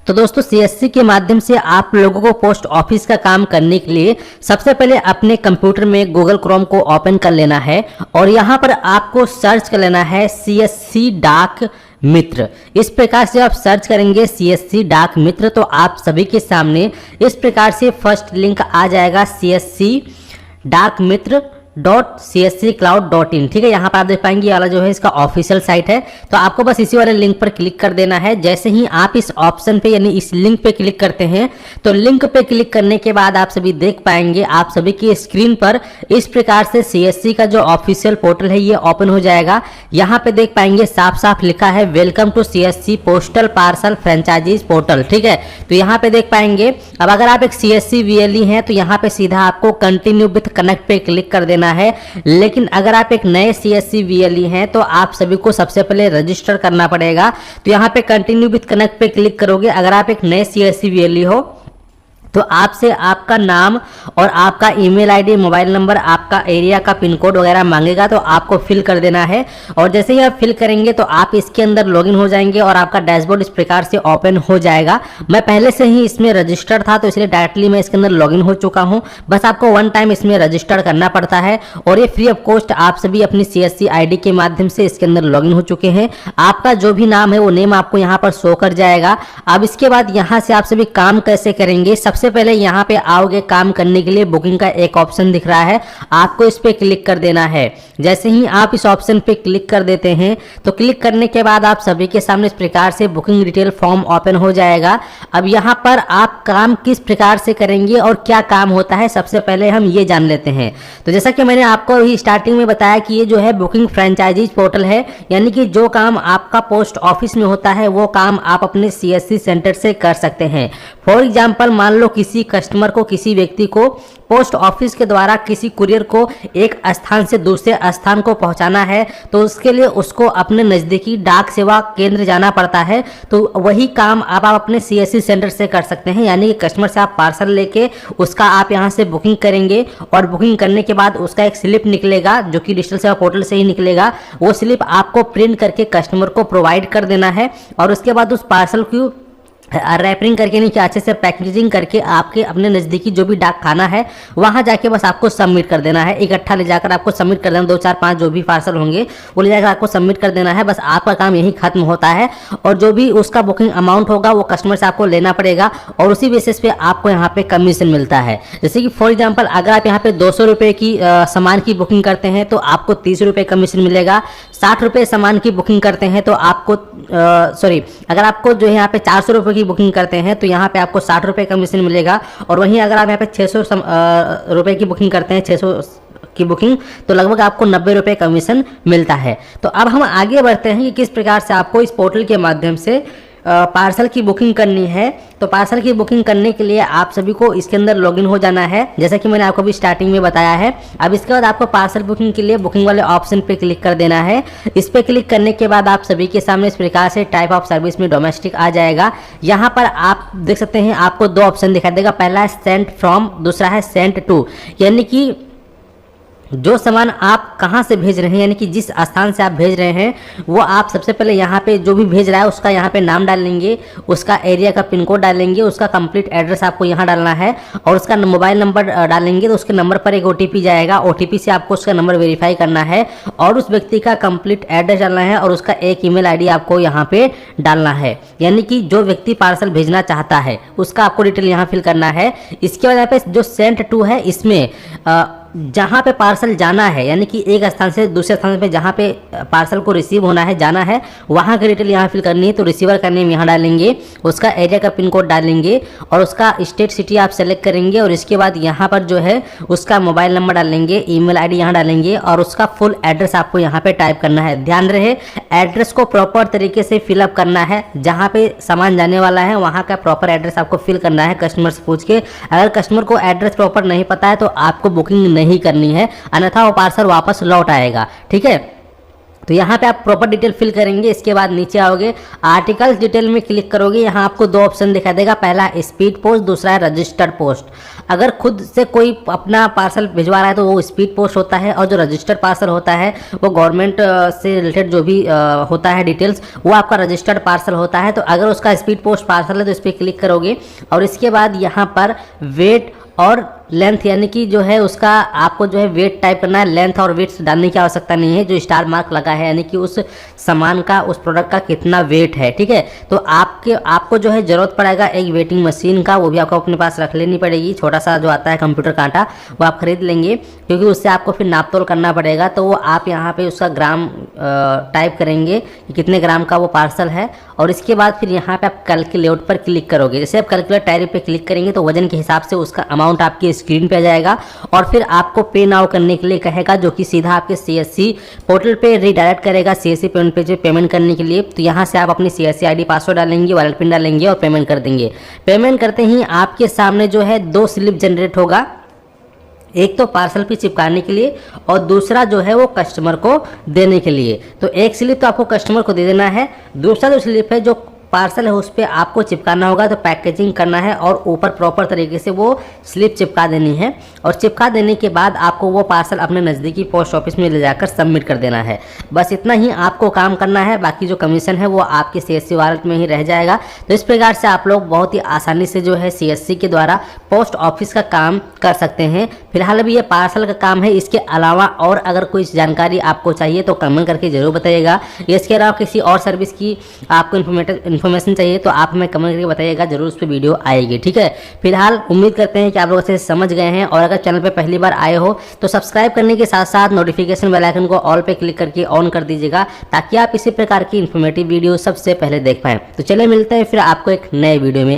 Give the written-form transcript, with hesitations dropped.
तो दोस्तों सीएससी के माध्यम से आप लोगों को पोस्ट ऑफिस का काम करने के लिए सबसे पहले अपने कंप्यूटर में गूगल क्रोम को ओपन कर लेना है और यहाँ पर आपको सर्च कर लेना है सीएससी डाक मित्र। इस प्रकार से आप सर्च करेंगे सीएससी डाक मित्र तो आप सभी के सामने इस प्रकार से फर्स्ट लिंक आ जाएगा सीएससी डाक मित्र .csccloud.in। ठीक है, यहाँ पर आप देख पाएंगे ये वाला जो है इसका ऑफिशियल साइट है। तो आपको बस इसी वाले लिंक पर क्लिक कर देना है। जैसे ही आप इस ऑप्शन पे यानी इस लिंक पे क्लिक करते हैं तो लिंक पे क्लिक करने के बाद आप सभी देख पाएंगे आप सभी की स्क्रीन पर इस प्रकार से सीएससी का जो ऑफिशियल पोर्टल है ये ओपन हो जाएगा। यहाँ पे देख पाएंगे साफ साफ लिखा है welcome to CSC postal parcel franchisees portal. ठीक है, तो यहाँ पे देख पाएंगे अब अगर आप एक सीएससी वीएलई हैं तो यहाँ पे सीधा आपको कंटिन्यू विथ कनेक्ट पे क्लिक कर देना है। लेकिन अगर आप एक नए सीएससी वीएलई हैं तो आप सभी को सबसे पहले रजिस्टर करना पड़ेगा। तो यहाँ पे कंटिन्यू विथ कनेक्ट पे क्लिक करोगे। अगर आप एक नए सीएससी वीएलई हो तो आपसे आपका नाम और आपका ईमेल आईडी, मोबाइल नंबर, आपका एरिया का पिन कोड वगैरह मांगेगा तो आपको फिल कर देना है। और जैसे ही आप फिल करेंगे तो आप इसके अंदर लॉगिन हो जाएंगे और आपका डैशबोर्ड इस प्रकार से ओपन हो जाएगा। मैं पहले से ही इसमें रजिस्टर्ड था तो इसलिए डायरेक्टली मैं इसके अंदर लॉगिन हो चुका हूं। बस आपको वन टाइम इसमें रजिस्टर करना पड़ता है और ये फ्री ऑफ कॉस्ट आप सभी अपनी सीएससी आईडी के माध्यम से इसके अंदर लॉगिन हो चुके हैं। आपका जो भी नाम है वो नेम आपको यहाँ पर शो कर जाएगा। अब इसके बाद यहाँ से आप सभी काम कैसे करेंगे, सबसे पहले यहाँ पे आओगे काम करने के लिए बुकिंग का एक ऑप्शन दिख रहा है, आपको इस पे क्लिक कर देना है। जैसे ही आप इस ऑप्शन पे क्लिक कर देते हैं तो क्लिक करने के बाद आप सभी के सामने इस प्रकार से बुकिंग डिटेल फॉर्म ओपन हो जाएगा। अब यहाँ पर आप काम किस प्रकार से करेंगे और क्या काम होता है सबसे पहले हम ये जान लेते हैं। तो जैसा कि मैंने आपको अभी स्टार्टिंग में बताया कि ये जो है बुकिंग फ्रेंचाइजीज पोर्टल है, यानी कि जो काम आपका पोस्ट ऑफिस में होता है वो काम आप अपने सीएससी सेंटर से कर सकते हैं। फॉर एग्जाम्पल मान लो किसी कस्टमर को, किसी व्यक्ति को पोस्ट ऑफिस के द्वारा किसी कुरियर को एक स्थान से दूसरे स्थान को पहुंचाना है तो उसके लिए उसको अपने नज़दीकी डाक सेवा केंद्र जाना पड़ता है। तो वही काम आप अपने सीएससी सेंटर से कर सकते हैं, यानी कि कस्टमर से आप पार्सल लेके उसका आप यहां से बुकिंग करेंगे और बुकिंग करने के बाद उसका एक स्लिप निकलेगा जो कि डिजिटल सेवा पोर्टल से ही निकलेगा। वो स्लिप आपको प्रिंट करके कस्टमर को प्रोवाइड कर देना है और उसके बाद उस पार्सल की रैपिंग करके नीचे अच्छे से पैकेजिंग करके आपके अपने नज़दीकी जो भी डाक खाना है वहां जाके बस आपको सबमिट कर देना है। इकट्ठा ले जाकर आपको सबमिट कर देना, 2 4 5 जो भी पार्सल होंगे वो ले जाकर आपको सबमिट कर देना है। बस आपका काम यही खत्म होता है और जो भी उसका बुकिंग अमाउंट होगा वो कस्टमर से आपको लेना पड़ेगा और उसी बेसिस पे आपको यहाँ पे कमीशन मिलता है। जैसे कि फॉर एग्जाम्पल अगर आप यहाँ पे 200 रुपये की सामान की बुकिंग करते हैं तो आपको 30 रुपये कमीशन मिलेगा। 60 रुपये सामान की बुकिंग करते हैं तो आपको अगर आपको जो है यहाँ पे 400 रुपये की बुकिंग करते हैं तो यहाँ पे आपको 60 रुपये कमीशन मिलेगा। और वहीं अगर आप यहाँ पे 600 रुपये की बुकिंग करते हैं, 600 की बुकिंग, तो लगभग आपको 90 रुपये कमीशन मिलता है। तो अब हम आगे बढ़ते हैं कि किस प्रकार से आपको इस पोर्टल के माध्यम से पार्सल की बुकिंग करनी है। तो पार्सल की बुकिंग करने के लिए आप सभी को इसके अंदर लॉगिन हो जाना है, जैसा कि मैंने आपको भी स्टार्टिंग में बताया है। अब इसके बाद आपको पार्सल बुकिंग के लिए बुकिंग वाले ऑप्शन पे क्लिक कर देना है। इस पे क्लिक करने के बाद आप सभी के सामने इस प्रकार से टाइप ऑफ सर्विस में डोमेस्टिक आ जाएगा। यहाँ पर आप देख सकते हैं आपको 2 ऑप्शन दिखाई देगा, पहला है सेंट फ्रॉम, दूसरा है सेंट टू, यानी कि जो सामान आप कहाँ से भेज रहे हैं, यानी कि जिस स्थान से आप भेज रहे हैं वो आप सबसे पहले यहाँ पे जो भी भेज रहा है उसका यहाँ पे नाम डालेंगे, उसका एरिया का पिन कोड डालेंगे, उसका कंप्लीट एड्रेस आपको यहाँ डालना है और उसका मोबाइल नंबर डालेंगे। तो उसके नंबर पर एक ओटीपी जाएगा, ओटीपी से आपको उसका नंबर वेरीफाई करना है और उस व्यक्ति का कंप्लीट एड्रेस डालना है और उसका एक ईमेल आईडी आपको यहाँ पे डालना है, यानी कि जो व्यक्ति पार्सल भेजना चाहता है उसका आपको डिटेल यहाँ फिल करना है। इसके बाद यहाँ पे जो सेंट टू है इसमें जहाँ पे पार्सल जाना है, यानी कि एक स्थान से दूसरे स्थान पे जहाँ पे पार्सल को रिसीव होना है, जाना है, वहाँ की डिटेल यहाँ फिल करनी है। तो रिसीवर का नेम यहाँ डालेंगे, उसका एरिया का पिन कोड डालेंगे और उसका स्टेट सिटी आप सेलेक्ट करेंगे और इसके बाद यहाँ पर जो है उसका मोबाइल नंबर डालेंगे, ईमेल आईडी यहाँ डालेंगे और उसका फुल एड्रेस आपको यहाँ पे टाइप करना है। ध्यान रहे एड्रेस को प्रॉपर तरीके से फिलअप करना है, जहाँ पे सामान जाने वाला है वहाँ का प्रॉपर एड्रेस आपको फिल करना है कस्टमर से पूछ के। अगर कस्टमर को एड्रेस प्रॉपर नहीं पता है तो आपको बुकिंग नहीं करनी है, अन्यथा वो पार्सल वापस लौट आएगा। ठीक है, तो यहाँ पे आप प्रॉपर डिटेल फिल करेंगे। इसके बाद नीचे आओगे, आर्टिकल्स डिटेल में क्लिक करोगे, यहाँ आपको 2 ऑप्शन दिखाई देगा, पहला स्पीड पोस्ट, दूसरा है रजिस्टर्ड पोस्ट। अगर खुद से कोई अपना पार्सल भिजवा रहा है तो वो स्पीड पोस्ट होता है, और जो रजिस्टर्ड पार्सल होता है वो गवर्नमेंट से रिलेटेड जो भी होता है डिटेल्स, वो आपका रजिस्टर्ड पार्सल होता है। तो अगर उसका स्पीड पोस्ट पार्सल है तो इस पर क्लिक करोगे और इसके बाद यहाँ पर वेट और लेंथ यानी कि जो है उसका आपको जो है वेट टाइप करना है, लेंथ और वेट डालने की आवश्यकता नहीं है। जो स्टार मार्क लगा है यानी कि उस सामान का, उस प्रोडक्ट का कितना वेट है, ठीक है। तो आपको जो है ज़रूरत पड़ेगा एक वेटिंग मशीन का, वो भी आपको अपने पास रख लेनी पड़ेगी। छोटा सा जो आता है कंप्यूटर कांटा वो आप खरीद लेंगे, क्योंकि उससे आपको फिर नाप तोल करना पड़ेगा। तो वो आप यहाँ पे उसका ग्राम टाइप करेंगे कि कितने ग्राम का वो पार्सल है, और इसके बाद फिर यहाँ पे आप कैलकुलेट पर क्लिक करोगे। जैसे आप कैलकुलेट टाइप पे क्लिक करेंगे तो वजन के हिसाब से उसका अमाउंट आपकी स्क्रीन पे आ जाएगा, और फिर आपको पे नाउ करने के लिए कहेगा, जो कि सीधा आपके CSC पोर्टल पे रीडायरेक्ट करेगा CSC पेमेंट पे पेमेंट करने के लिए। तो यहाँ से आप अपनी CSC ID पासवर्ड डालेंगे, वॉलेट पिन डालेंगे और पेमेंट कर देंगे। पेमेंट करते ही आपके सामने जो है 2 स्लिप जनरेट होगा, एक तो पार्सल पे चिपकाने के लिए और दूसरा जो है वो कस्टमर को देने के लिए। तो एक स्लिप तो आपको कस्टमर को दे देना है, दूसरा जो स्लिप है जो पार्सल है उस पर आपको चिपकाना होगा। तो पैकेजिंग करना है और ऊपर प्रॉपर तरीके से वो स्लिप चिपका देनी है, और चिपका देने के बाद आपको वो पार्सल अपने नज़दीकी पोस्ट ऑफिस में ले जाकर सबमिट कर देना है। बस इतना ही आपको काम करना है, बाकी जो कमीशन है वो आपके CSC वॉलेट में ही रह जाएगा। तो इस प्रकार से आप लोग बहुत ही आसानी से जो है CSC के द्वारा पोस्ट ऑफिस का काम कर सकते हैं। फिलहाल अभी ये पार्सल का काम है, इसके अलावा और अगर कोई जानकारी आपको चाहिए तो कमेंट करके ज़रूर बताइएगा। इसके अलावा किसी और सर्विस की आपको इन्फॉर्मेशन चाहिए तो आप हमें कमेंट करके बताइएगा, जरूर उस पर वीडियो आएगी, ठीक है। फिलहाल उम्मीद करते हैं कि आप लोग अच्छे से समझ गए हैं, और अगर चैनल पे पहली बार आए हो तो सब्सक्राइब करने के साथ साथ नोटिफिकेशन बेल आइकन को ऑल पे क्लिक करके ऑन कर दीजिएगा, ताकि आप इसी प्रकार की इन्फॉर्मेटिव वीडियो सबसे पहले देख पाएं। तो चलिए मिलते हैं फिर आपको एक नए वीडियो में।